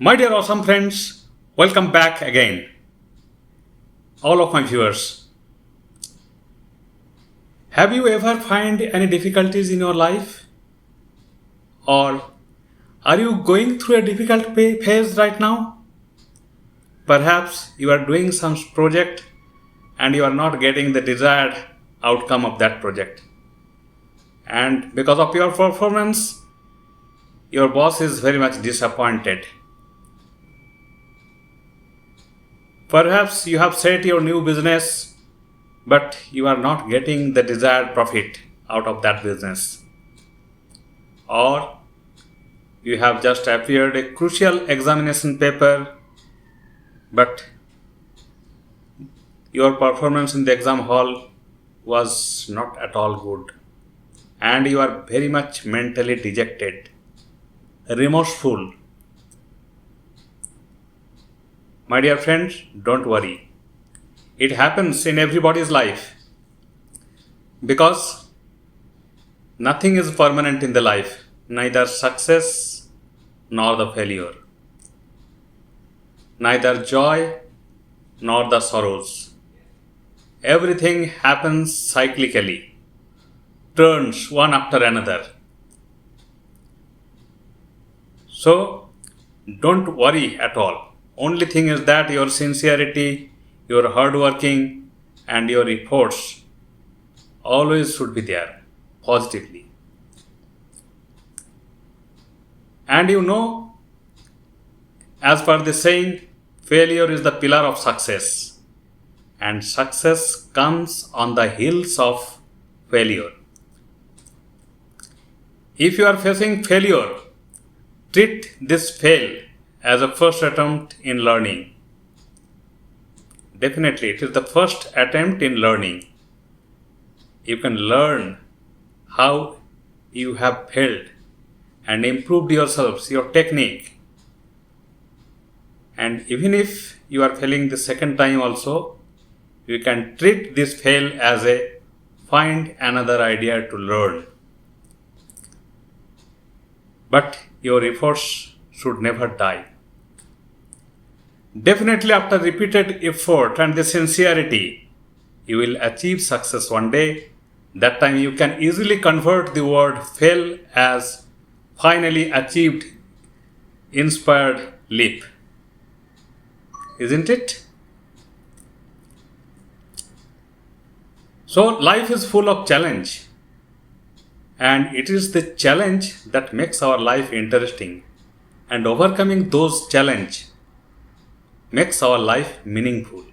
My dear awesome friends, welcome back again, all of my viewers. Have you ever find any difficulties in your life? Or are you going through a difficult phase right now? Perhaps you are doing some project and you are not getting the desired outcome of that project. And because of your performance, your boss is very much disappointed. Perhaps you have set your new business, but you are not getting the desired profit out of that business. Or you have just appeared a crucial examination paper, but your performance in the exam hall was not at all good, and you are very much mentally dejected, remorseful. My dear friends, don't worry. It happens in everybody's life because nothing is permanent in the life, neither success nor the failure, neither joy nor the sorrows. Everything happens cyclically, turns one after another. So, don't worry at all. Only thing is that your sincerity, your hard working, and your efforts always should be there positively. And as per the saying, failure is the pillar of success, and success comes on the heels of failure. If you are facing failure, treat this fail as a first attempt in learning. Definitely, it is the first attempt in learning. You can learn how you have failed and improved yourselves, your technique. And even if you are failing the second time also, you can treat this fail as a find another idea to learn. But your efforts should never die. Definitely, after repeated effort and the sincerity, you will achieve success one day. That time you can easily convert the word fail as finally achieved, inspired leap. Isn't it? So, life is full of challenge, and it is the challenge that makes our life interesting, and overcoming those challenges makes our life meaningful.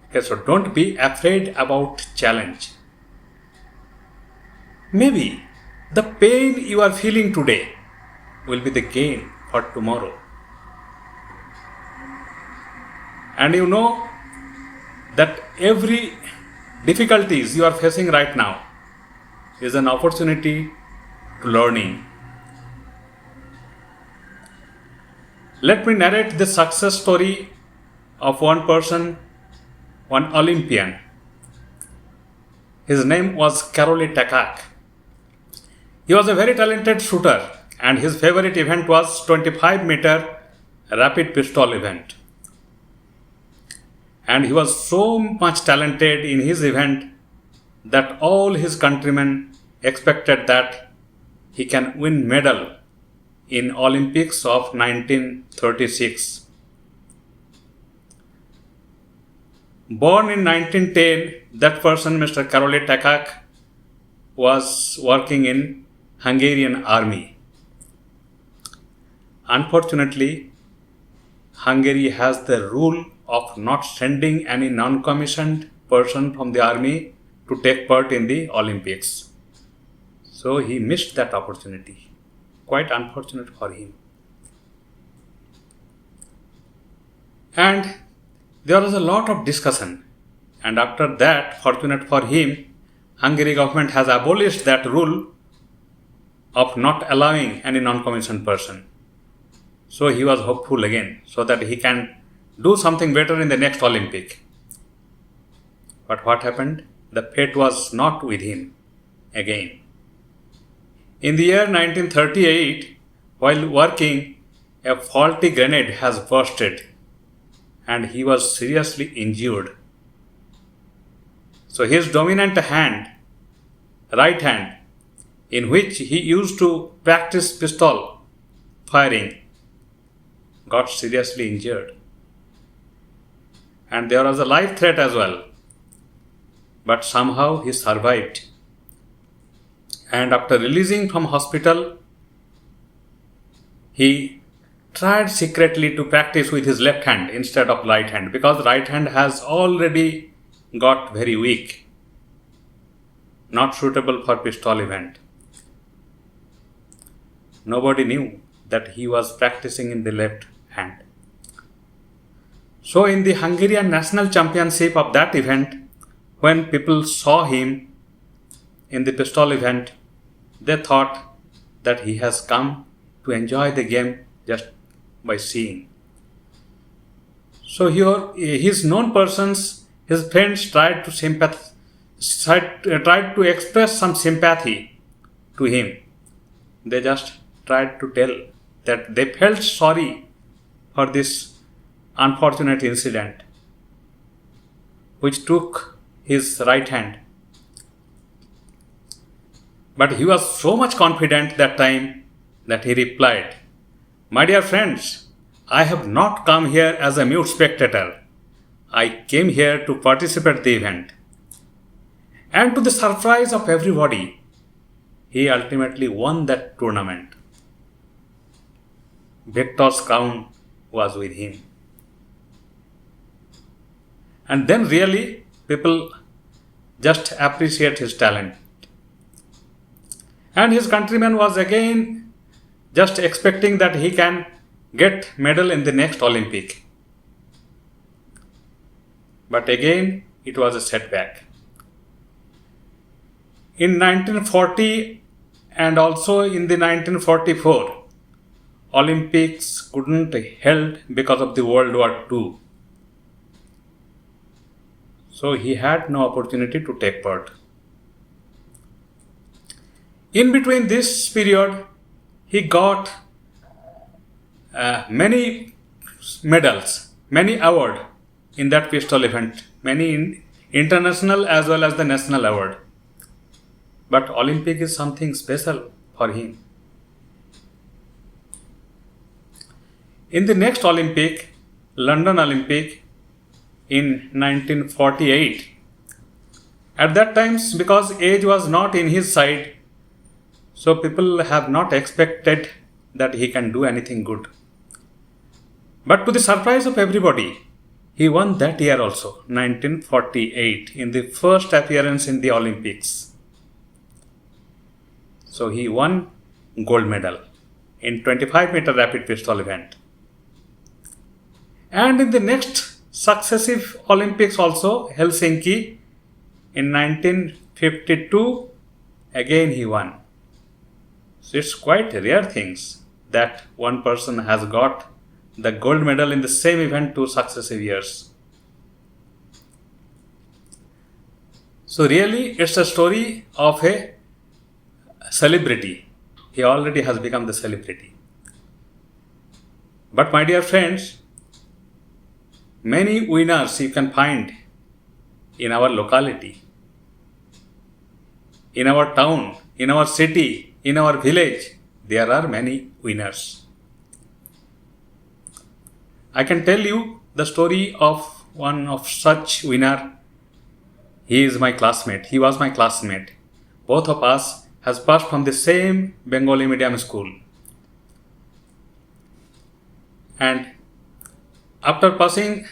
Okay, so don't be afraid about challenge. Maybe the pain you are feeling today will be the gain for tomorrow. And you know that every difficulties you are facing right now is an opportunity to learning. Let me narrate the success story of one person, one Olympian. His name was Karoli Takak. He was a very talented shooter, and his favorite event was 25-meter rapid pistol event. And he was so much talented in his event that all his countrymen expected that he can win medal in Olympics of 1936. Born in 1910, that person, Mr. Karoli Takak, was working in Hungarian army. Unfortunately, Hungary has the rule of not sending any non-commissioned person from the army to take part in the Olympics. So he missed that opportunity. Quite unfortunate for him. And there was a lot of discussion. And after that, fortunate for him, Hungary government has abolished that rule of not allowing any non-commissioned person. So he was hopeful again, so that he can do something better in the next Olympic. But what happened? The fate was not with him again. In the year 1938, while working, a faulty grenade has bursted and he was seriously injured. So his dominant hand, right hand, in which he used to practice pistol firing, got seriously injured. And there was a life threat as well. But somehow he survived. And after releasing from hospital, he tried secretly to practice with his left hand instead of right hand, because right hand has already got very weak, not suitable for pistol event. Nobody knew that he was practicing in the left hand. So in the Hungarian national championship of that event, when people saw him in the pistol event, they thought that he has come to enjoy the game just by seeing. So here, his known persons, his friends tried to express some sympathy to him. They just tried to tell that they felt sorry for this unfortunate incident which took his right hand. But he was so much confident that time that he replied, "My dear friends, I have not come here as a mute spectator. I came here to participate in the event." And to the surprise of everybody, he ultimately won that tournament. Victor's crown was with him. And then really people just appreciate his talent. And his countryman was again just expecting that he can get medal in the next Olympic. But again, it was a setback. In 1940 and also in the 1944, Olympics couldn't be held because of the World War II. So he had no opportunity to take part. In between this period, he got many medals, many awards in that pistol event, many international as well as the national award. But Olympic is something special for him. In the next Olympic, London Olympic in 1948, at that time, because age was not in his side, so people have not expected that he can do anything good. But to the surprise of everybody, he won that year also, 1948, in the first appearance in the Olympics. So he won gold medal in 25-meter rapid pistol event. And in the next successive Olympics also, Helsinki, in 1952, again he won. So it's quite rare things that one person has got the gold medal in the same event 2 successive years. So really, it's a story of a celebrity. He already has become the celebrity. But my dear friends, many winners you can find in our locality, in our town, in our city, in our village. There are many winners. I can tell you the story of one of such winner. He is my classmate. He was my classmate. Both of us has passed from the same Bengali medium school. And after passing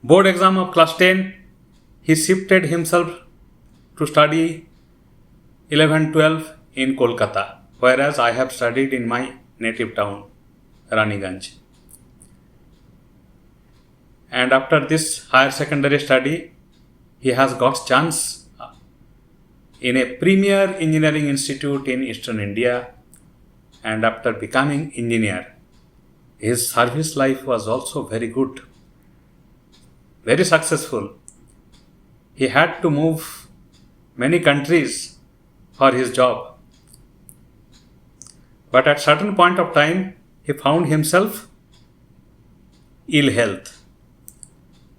board exam of class 10, he shifted himself to study 11, 12 in Kolkata, whereas I have studied in my native town, Raniganj. And after this higher secondary study, he has got chance in a premier engineering institute in Eastern India. And after becoming engineer, his service life was also very good, very successful. He had to move many countries for his job. But at certain point of time, he found himself ill health.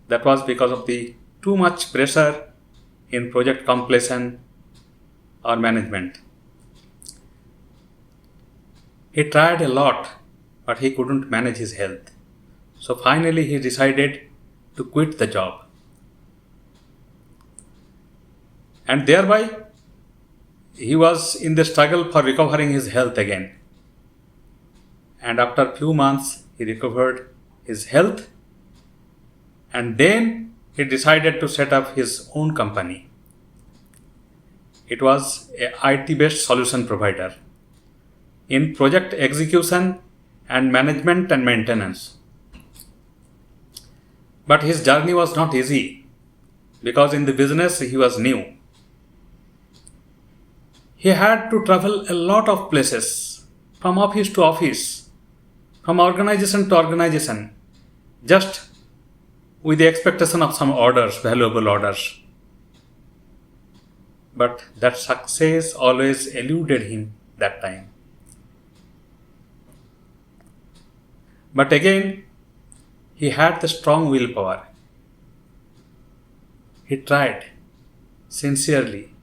That was because of the too much pressure in project completion or management. He tried a lot, but he couldn't manage his health. So finally he decided to quit the job. And thereby he was in the struggle for recovering his health again. And after a few months he recovered his health, and then he decided to set up his own company. It was a IT-based solution provider in project execution and management and maintenance. But his journey was not easy because in the business he was new. He had to travel a lot of places, from office to office, from organization to organization, just with the expectation of some orders, valuable orders. But that success always eluded him that time. But again, he had the strong willpower. He tried sincerely.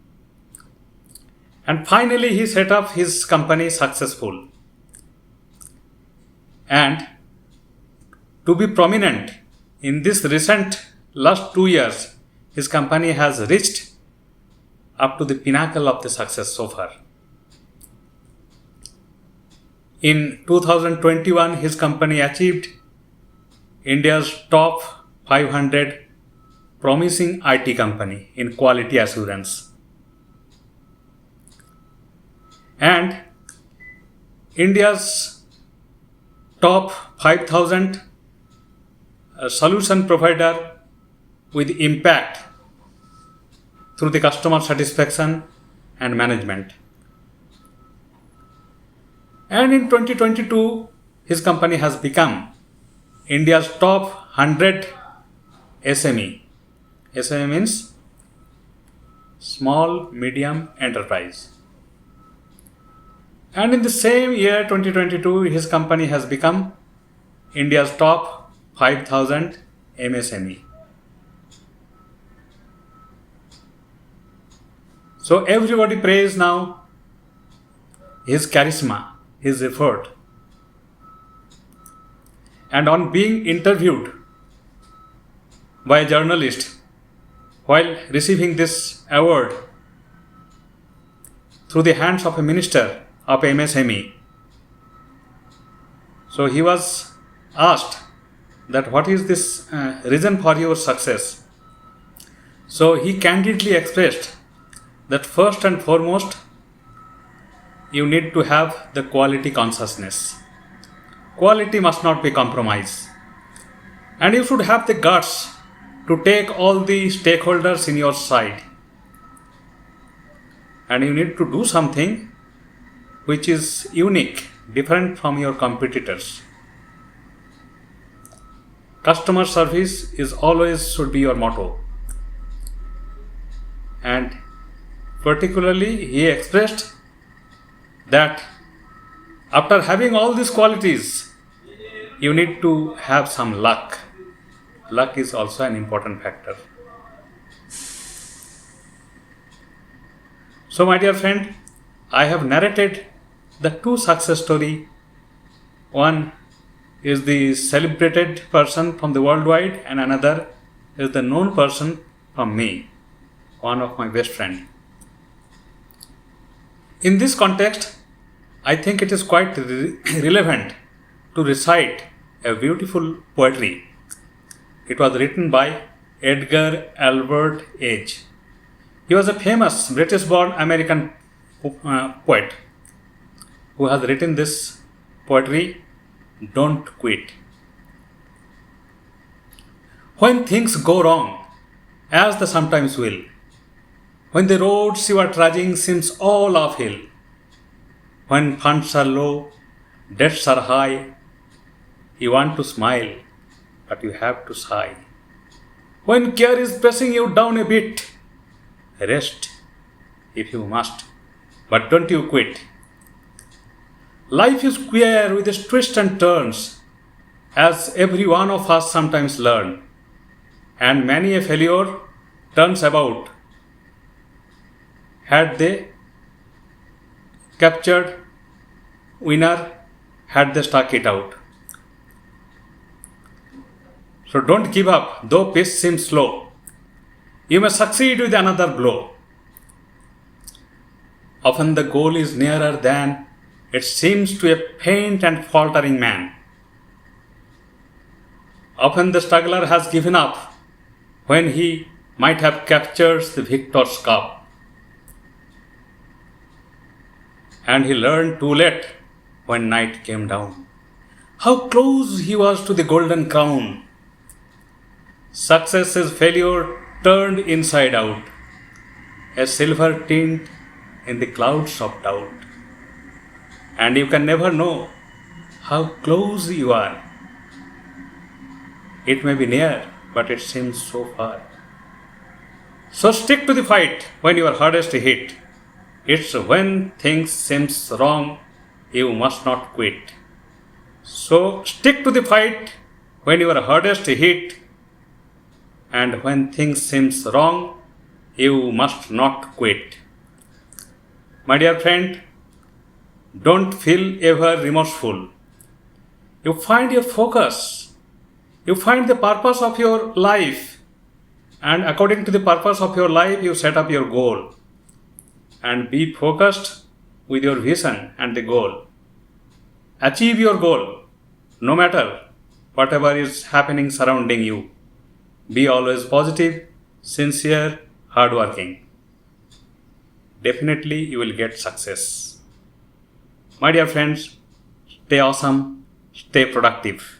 And finally, he set up his company successful. And to be prominent in this recent last 2 years, his company has reached up to the pinnacle of the success so far. In 2021, his company achieved India's top 500 promising IT company in quality assurance. And India's top 5,000 solution provider with impact through the customer satisfaction and management. And in 2022, his company has become India's top 100 SME. SME means small, medium enterprise. And in the same year, 2022, his company has become India's top 5,000 MSME. So everybody praise now his charisma, his effort. And on being interviewed by a journalist while receiving this award through the hands of a minister of MSME, so he was asked that what is this reason for your success? So he candidly expressed that first and foremost, you need to have the quality consciousness. Quality must not be compromised. And you should have the guts to take all the stakeholders in your side. And you need to do something which is unique, different from your competitors. Customer service is always should be your motto. And particularly, he expressed that after having all these qualities, you need to have some luck. Luck is also an important factor. So, my dear friend, I have narrated the two success stories. One is the celebrated person from the worldwide, and another is the known person from me, one of my best friends. In this context, I think it is quite relevant to recite a beautiful poetry. It was written by Edgar Albert Edge. He was a famous British-born American poet who has written this poetry, Don't Quit. When things go wrong, as they sometimes will, when the roads you are trudging seems all uphill, when funds are low, debts are high, you want to smile, but you have to sigh. When care is pressing you down a bit, rest if you must, but don't you quit. Life is queer with its twists and turns, as every one of us sometimes learn, and many a failure turns about. Had they captured winner, had they stuck it out. So don't give up, though pace seems slow. You may succeed with another blow. Often the goal is nearer than it seems to a faint and faltering man. Often the struggler has given up when he might have captured the victor's cup. And he learned too late when night came down how close he was to the golden crown. Success is failure turned inside out, a silver tint in the clouds of doubt. And you can never know how close you are. It may be near, but it seems so far. So stick to the fight when you are hardest hit. It's when things seems wrong, you must not quit. So stick to the fight when you are hardest hit, and when things seems wrong, you must not quit. My dear friend, don't feel ever remorseful. You find your focus. You find the purpose of your life. And according to the purpose of your life, you set up your goal. And be focused with your vision and the goal. Achieve your goal, no matter whatever is happening surrounding you. Be always positive, sincere, hardworking. Definitely you will get success. My dear friends, stay awesome, stay productive.